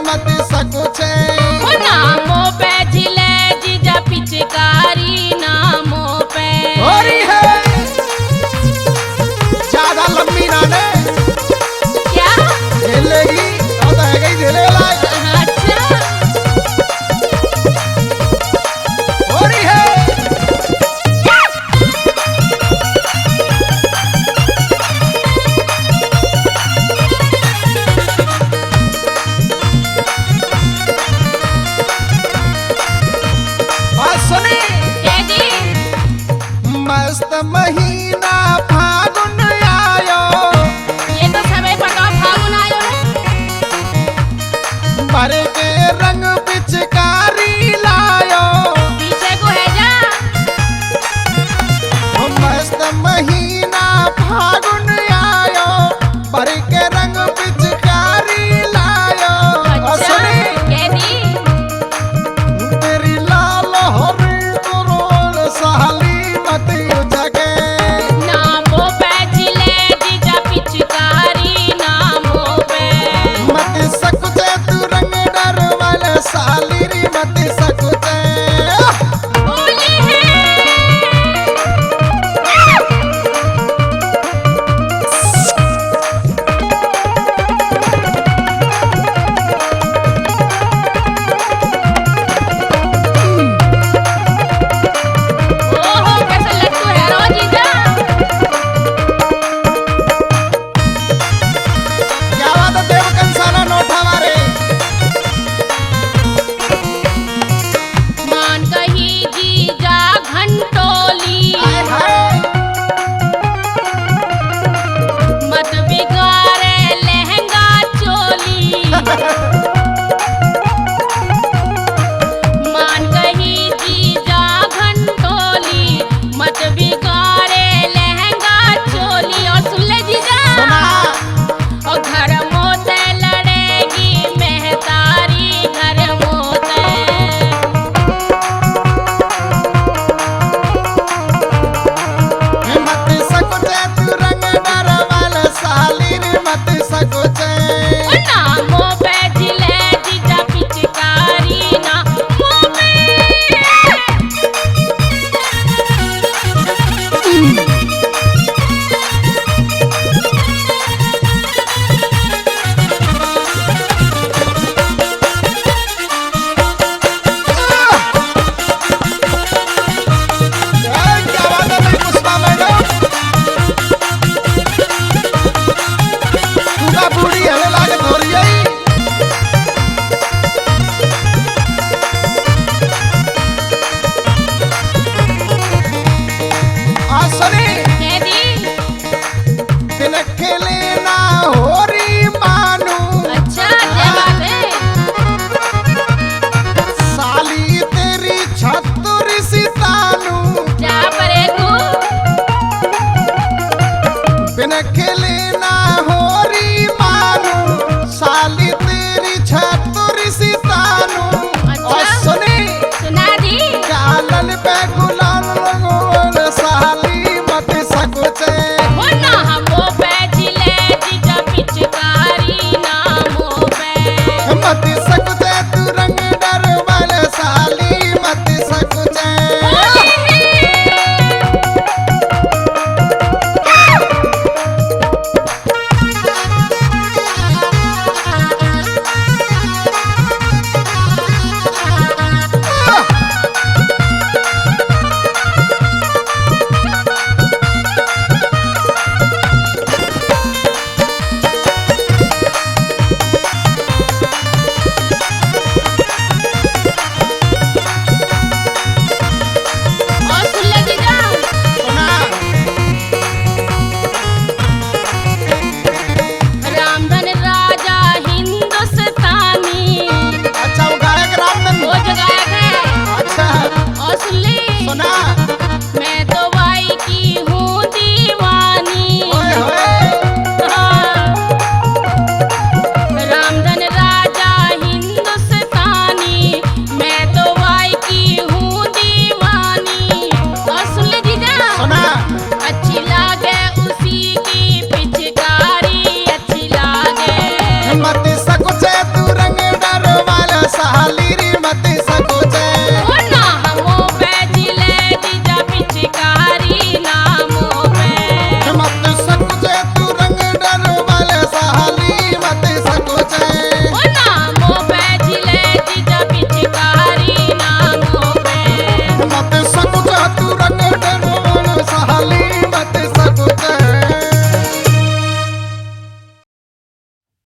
मत सकुचे ओ नामों पे जिले जीजा पिचकारी नामों पे होरी है ज्यादा लंबी ना ने क्या झेलेगी तो है गई झेले वाला अच्छा होरी है सुनी मस्त महीना फागुन आयो ये तो समय पका फागुन आयो है भर के रंग पिचकारी लायो पीछे को है जा मस्त महीना फागुन आयो भर के रंग पिचकारी लायो सुनी कहती तेरी लाल हरी करोड़ साली मत जगे नामों पे जिले जीजा पिचकारी नामों पे मत सकुचे तू रंग डर वाले साली री मत सकुचे बोले है ओहो कैसा लट्टू है रो जीजा क्या बात है देव कंसाना नोठा मारे मान कही जीजा घंटोली हाय हाय मत बिगाड़े लहंगा चोली मान कही जीजा घंटोली मत बिगाड़े लहंगा चोली और सुन ले जीजा सुना और घर मोते लड़ेगी मेहतारी घर मोते मत सकुचे तू रंग डर वाले साली री मत सकुचे ओ नामों पे जिले जीजा पिचकारी नामों पे क्या बात है मेरी पुष्पा मैडम तू का बूढ़ी हले लागत हो रही है सुनी कहती बिन खेले ना हो रही मानू अच्छा क्या बात है साली तेरी छतुरी सितानू जा परे को बिन खेले ना हो रही मानू साली तेरी छतुरी सितानू और अच्छा। सुनी सुना दी गालन पे गुलाल रंगोन साली मत सकुचे ओ नामों पे जिले जीजा पिचकारी नामों पे मत सकुचे